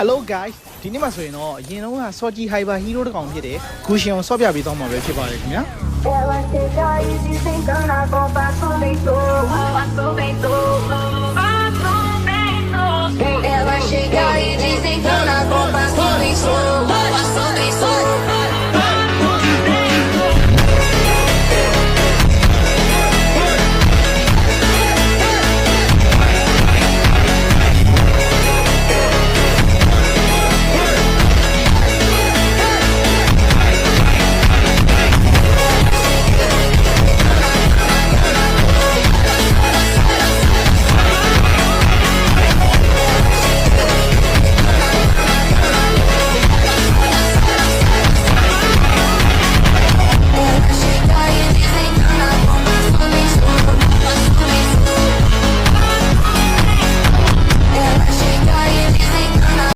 Hello guys ဒီနေ့မှာဆိုရင်တော့အရင်တော့က Soji Hyper Hero တကောင်ဖြစ်တယ်ဂူရှင်ကိုဆော့ပြပေးသွားမှာပဲဖြစ်ပါတယ်ခင်ဗျာ Ela chega e desencana com passo lento. Ela chega e